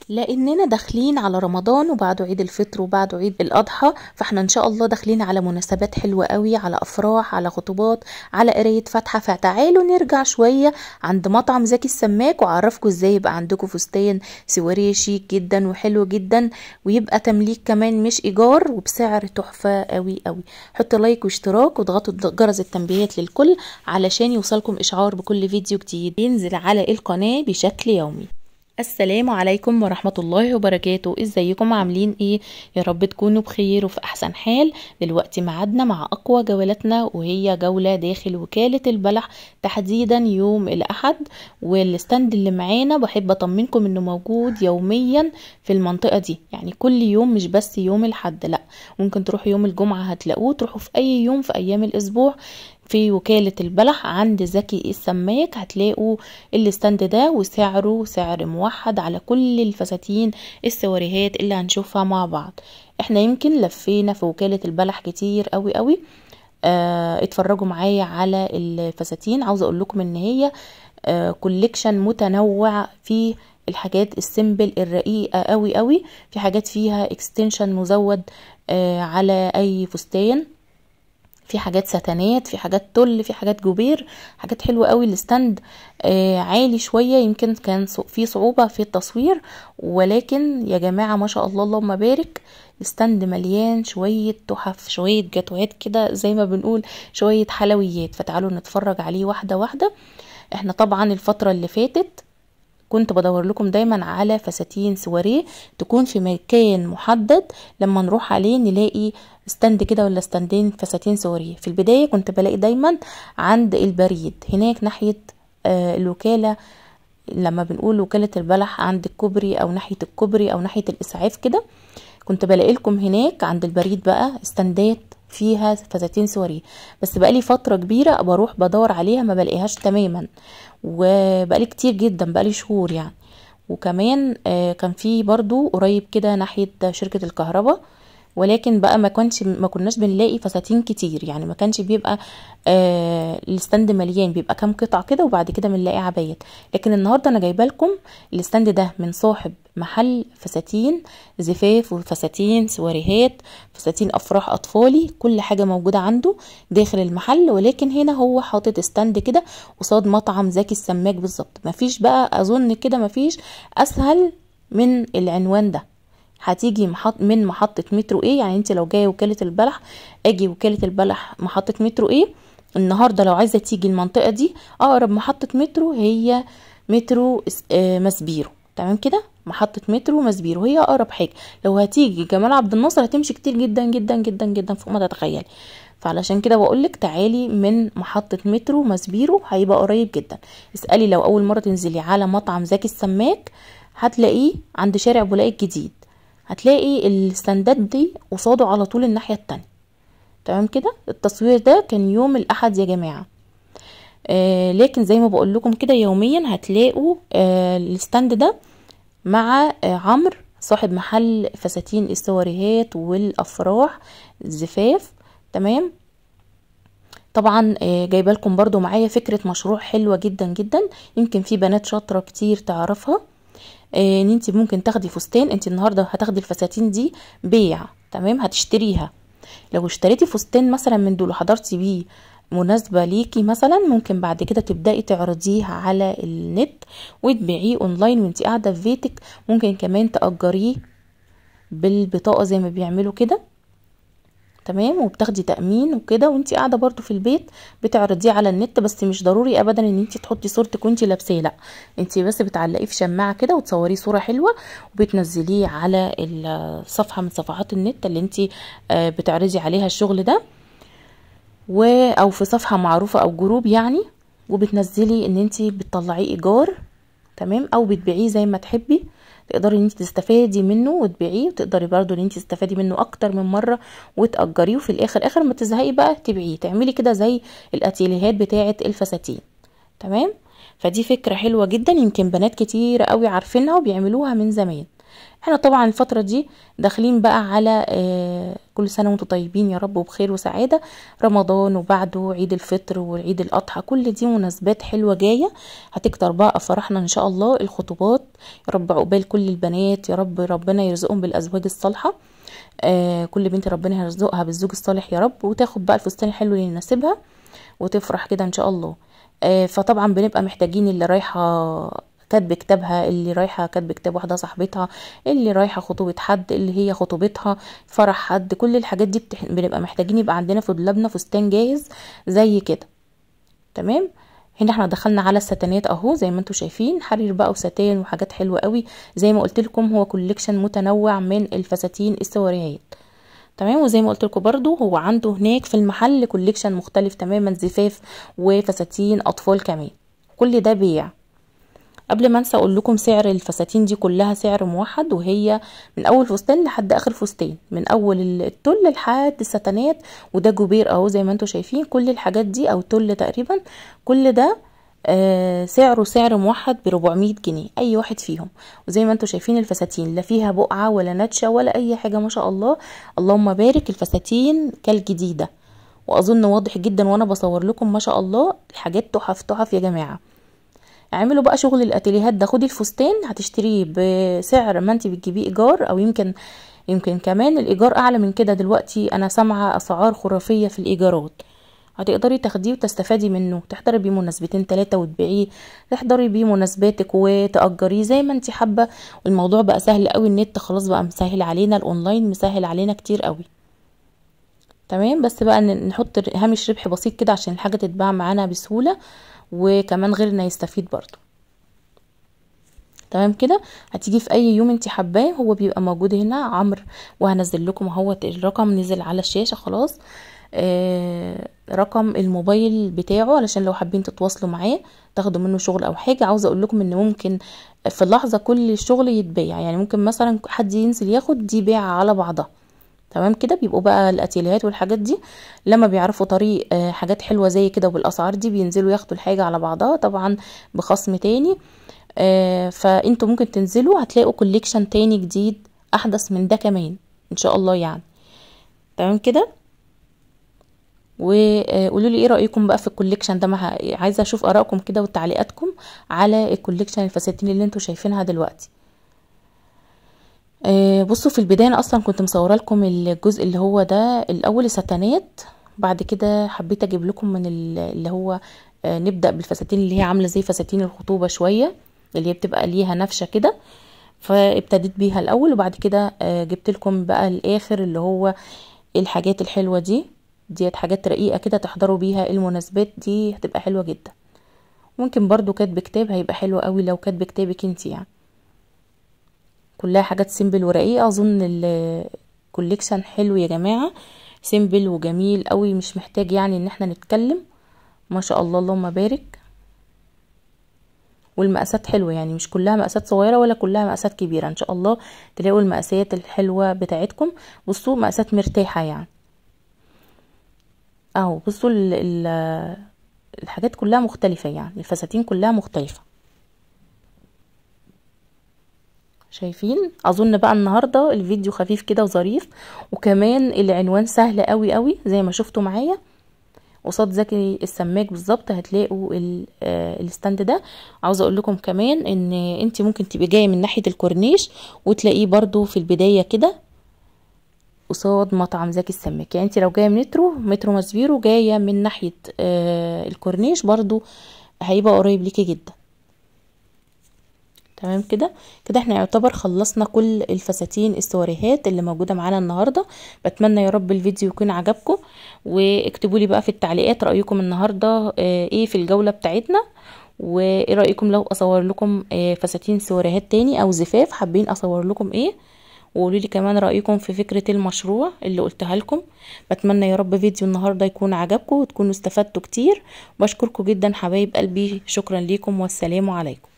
لاننا داخلين على رمضان وبعده عيد الفطر وبعده عيد الاضحى، فاحنا ان شاء الله داخلين على مناسبات حلوة قوي، على افراح، على خطوبات، على قراية فاتحة. فتعالوا نرجع شوية عند مطعم زكي السماك واعرفكم ازاي يبقى عندكم فستان سواريه شيك جدا وحلو جدا، ويبقى تمليك كمان مش ايجار، وبسعر تحفة قوي قوي. حطوا لايك واشتراك واضغطوا جرس التنبيهات للكل علشان يوصلكم اشعار بكل فيديو جديد ينزل على القناة بشكل يومي. السلام عليكم ورحمة الله وبركاته. ازيكم عاملين ايه؟ يا رب تكونوا بخير وفي احسن حال. دلوقتي معادنا مع اقوى جولاتنا، وهي جولة داخل وكالة البلح تحديدا يوم الاحد. والستاند اللي معانا بحب اطمنكم انه موجود يوميا في المنطقة دي، يعني كل يوم مش بس يوم الاحد، لا ممكن تروحوا يوم الجمعة هتلاقوه، تروحوا في اي يوم في ايام الاسبوع في وكالة البلح عند زكي السماك هتلاقوا الستاند ده، وسعره سعر موحد على كل الفساتين السواريهات اللي هنشوفها مع بعض. احنا يمكن لفينا في وكالة البلح كتير قوي قوي. اتفرجوا معايا على الفساتين. عاوزة اقول لكم ان هي كوليكشن متنوع، في الحاجات السيمبل الرقيقة قوي قوي، في حاجات فيها اكستنشن مزود على اي فستان، في حاجات ستانات، في حاجات تل، في حاجات جوبير، حاجات حلوة قوي. الستاند عالي شوية، يمكن كان في صعوبة في التصوير، ولكن يا جماعة ما شاء الله اللهم بارك، الستاند مليان شوية تحف، شوية جاتوهات كده زي ما بنقول، شوية حلويات. فتعالوا نتفرج عليه واحدة واحدة. احنا طبعا الفترة اللي فاتت كنت بدور لكم دايما على فساتين سواريه تكون في مكان محدد، لما نروح عليه نلاقي ستاند كده ولا ستاندين فساتين سواريه. في البداية كنت بلاقي دايما عند البريد هناك ناحية الوكالة، لما بنقول وكالة البلح عند الكوبري او ناحية الكوبري او ناحية الاسعاف كده، كنت بلاقي لكم هناك عند البريد بقى استندات فيها فساتين سواريه. بس بقالي فترة كبيرة بروح بدور عليها ما بلاقيهاش تماما، وبقالي كتير جدا، بقالي شهور يعني. وكمان كان في برضو قريب كده ناحية شركة الكهرباء، ولكن بقى ما كناش بنلاقي فساتين كتير، يعني ما كانش بيبقى الستاند مليان، بيبقى كام قطعة كده وبعد كده بنلاقي عبايات. لكن النهاردة انا جايبه لكم الستاند ده من صاحب محل فساتين زفاف وفساتين سواريهات، فساتين افراح اطفالي، كل حاجة موجودة عنده داخل المحل. ولكن هنا هو حاطط ستاند كده قصاد مطعم زكي السماك بالظبط. مفيش بقى اظن كده مفيش اسهل من العنوان ده. هتيجي من محطة مترو ايه، يعني انت لو جاية وكالة البلح اجي وكالة البلح محطة مترو ايه. النهاردة لو عايزة تيجي المنطقة دي اقرب محطة مترو هي مترو مسبيرو، تمام كده، محطة مترو مسبيرو هي اقرب حاجة. لو هتيجي جمال عبد الناصر هتمشي كتير جدا جدا جدا جدا فوق ما تتخيلي. فعلشان كده بقولك تعالي من محطة مترو مسبيرو هيبقى قريب جدا. اسألي لو اول مرة تنزلي على مطعم زكي السماك هتلاقيه عند شارع بولاق الجديد، هتلاقي الستاندات دي قصاده على طول الناحية التانية، تمام كده. التصوير ده كان يوم الاحد يا جماعة. لكن زي ما بقول لكم كده يوميا هتلاقوا الستاند ده مع عمرو صاحب محل فساتين السواريهات والافراح الزفاف، تمام. طبعا جايبه لكم برضو معايا فكرة مشروع حلوة جدا جدا، يمكن في بنات شاطرة كتير تعرفها. ان انت ممكن تاخدي فستان، انت النهارده هتاخدي الفساتين دي بيع، تمام، هتشتريها. لو اشتريتي فستان مثلا من دول وحضرتي بيه مناسبة ليكي مثلا، ممكن بعد كده تبدأي تعرضيه على النت وتبيعيه اونلاين وانت قاعدة في بيتك. ممكن كمان تأجريه بالبطاقة زي ما بيعملوا كده، تمام، وبتاخدي تأمين وكده وانت قاعده برضو في البيت بتعرضيه على النت. بس مش ضروري ابدا ان انت تحطي صورتك وانت لابساه، لا انت بس بتعلقيه في شماعه كده وتصوريه صوره حلوه وبتنزليه على الصفحه من صفحات النت اللي انت بتعرضي عليها الشغل ده، او في صفحه معروفه او جروب يعني، وبتنزلي ان انت بتطلعيه ايجار، تمام، او بتبيعيه زي ما تحبي. تقدري ان انت تستفادي منه وتبيعيه، وتقدري برضو ان انت تستفادي منه اكتر من مره وتأجريه، وفي الاخر ما تزهقي بقى تبيعيه، تعملي كده زي الاتيليهات بتاعه الفساتين، تمام. فدي فكره حلوه جدا، يمكن بنات كتير قوي عارفينها وبيعملوها من زمان. احنا طبعا الفترة دي داخلين بقى على كل سنة وانتم طيبين يا رب وبخير وسعادة. رمضان وبعده عيد الفطر وعيد الأضحى، كل دي مناسبات حلوة جاية هتكتر بقى أفراحنا إن شاء الله. الخطوبات يا رب عقبال كل البنات، يا رب ربنا يرزقهم بالأزواج الصالحة. كل بنت ربنا يرزقها بالزوج الصالح يا رب، وتاخد بقى الفستان الحلو اللي يناسبها وتفرح كده إن شاء الله. فطبعا بنبقى محتاجين اللي رايحة كاتب كتابها، اللي رايحه كاتب كتاب واحده صاحبتها، اللي رايحه خطوبه حد، اللي هي خطوبتها، فرح حد، كل الحاجات دي بنبقى محتاجين يبقى عندنا في دولابنا فستان جاهز زي كده. تمام. هنا احنا دخلنا على الستانات اهو زي ما انتم شايفين، حرير بقى وستان وحاجات حلوه قوي. زي ما قلت لكم هو كوليكشن متنوع من الفساتين السواريهات. تمام. وزي ما قلت لكم برضو هو عنده هناك في المحل كوليكشن مختلف تماما، زفاف وفساتين اطفال كمان، كل ده بيع. قبل ما انسى اقول لكم سعر الفساتين دي كلها سعر موحد، وهي من اول فستان لحد اخر فستان، من اول التل لحد الستانات. وده جوبير اهو زي ما انتم شايفين، كل الحاجات دي او تل تقريبا، كل ده سعره سعر موحد ب400 جنيه اي واحد فيهم. وزي ما انتم شايفين الفساتين لا فيها بقعه ولا نتشه ولا اي حاجه، ما شاء الله اللهم بارك. الفساتين كالجديده، واظن واضح جدا وانا بصور لكم ما شاء الله الحاجات تحف تحف يا جماعه. اعملوا بقى شغل الاتيليهات ده، خدي الفستان هتشتريه بسعر ما انت بتجيبيه ايجار، او يمكن كمان الايجار اعلى من كده. دلوقتي انا سامعه اسعار خرافيه في الايجارات، هتقدري تاخديه وتستفادي منه، تحضري بيه مناسبتين 3 وتبيعيه، تحضري بيه مناسباتك وتأجريه زي ما انت حابه. والموضوع بقى سهل قوي، النت خلاص بقى مسهل علينا، الاونلاين مسهل علينا كتير قوي. تمام. بس بقى نحط هامش ربح بسيط كده عشان الحاجه تتباع معانا بسهوله، وكمان غيرنا يستفيد برضو. تمام كده. هتيجي في اي يوم انت حباه، هو بيبقى موجود هنا عمرو، وهنزل لكم اهو الرقم نزل على الشاشه خلاص. رقم الموبايل بتاعه علشان لو حابين تتواصلوا معاه تاخدوا منه شغل او حاجه. عاوزه اقول لكم ان ممكن في اللحظه كل الشغل يتباع، يعني ممكن مثلا حد ينزل ياخد دي بيع على بعضها. تمام كده. بيبقوا بقى الاتيليهات والحاجات دي لما بيعرفوا طريق حاجات حلوه زي كده وبالاسعار دي بينزلوا ياخدوا الحاجه على بعضها، طبعا بخصم تاني. فانتوا ممكن تنزلوا هتلاقوا كوليكشن تاني جديد احدث من ده كمان ان شاء الله يعني. تمام كده. وقولوا لي ايه رايكم بقى في الكوليكشن ده، عايزه اشوف ارائكم كده وتعليقاتكم على الكوليكشن الفساتين اللي انتوا شايفينها دلوقتي. بصوا في البدايه انا اصلا كنت مصوره لكم الجزء اللي هو ده الاول ستانات، بعد كده حبيت اجيب لكم من اللي هو نبدا بالفساتين اللي هي عامله زي فساتين الخطوبه شويه، اللي هي بتبقى ليها نفشه كده، فابتديت بيها الاول، وبعد كده جبت لكم بقى الاخر اللي هو الحاجات الحلوه ديت حاجات رقيقه كده تحضروا بيها المناسبات دي، هتبقى حلوه جدا. ممكن برضو كاتب كتاب هيبقى حلو قوي لو كاتب كتابك انت يعني. كلها حاجات سيمبل ورقيقه. اظن الكوليكشن حلو يا جماعه، سيمبل وجميل قوي، مش محتاج يعني ان احنا نتكلم. ما شاء الله اللهم بارك. والمقاسات حلوه يعني، مش كلها مقاسات صغيره ولا كلها مقاسات كبيره، ان شاء الله تلاقوا المقاسات الحلوه بتاعتكم. بصوا مقاسات مرتاحه يعني اهو. بصوا الحاجات كلها مختلفه يعني، الفساتين كلها مختلفه. شايفين؟ اظن بقى النهارده الفيديو خفيف كده وظريف، وكمان العنوان سهل قوي قوي زي ما شفتوا معايا قصاد زكي السماك بالظبط هتلاقوا الستاند ده. عاوزه اقول لكم كمان ان انت ممكن تبقي جايه من ناحيه الكورنيش وتلاقيه برضو في البدايه كده قصاد مطعم زكي السماك. يعني انت لو جايه من مترو ماسبيرو جايه من ناحيه الكورنيش برضو هيبقى قريب ليكي جدا. تمام كده. كده احنا يعتبر خلصنا كل الفساتين السواريهات اللي موجوده معانا النهارده. بتمنى يا رب الفيديو يكون عجبكم، واكتبوا لي بقى في التعليقات رايكم النهارده ايه في الجوله بتاعتنا، وايه رايكم لو اصور لكم فساتين سواريهات تاني او زفاف حابين اصور لكم ايه. وقولوا لي كمان رايكم في فكره المشروع اللي قلتها لكم. بتمنى يا رب فيديو النهارده يكون عجبكم وتكونوا استفدتوا كتير. بشكركم جدا حبايب قلبي، شكرا ليكم والسلام عليكم.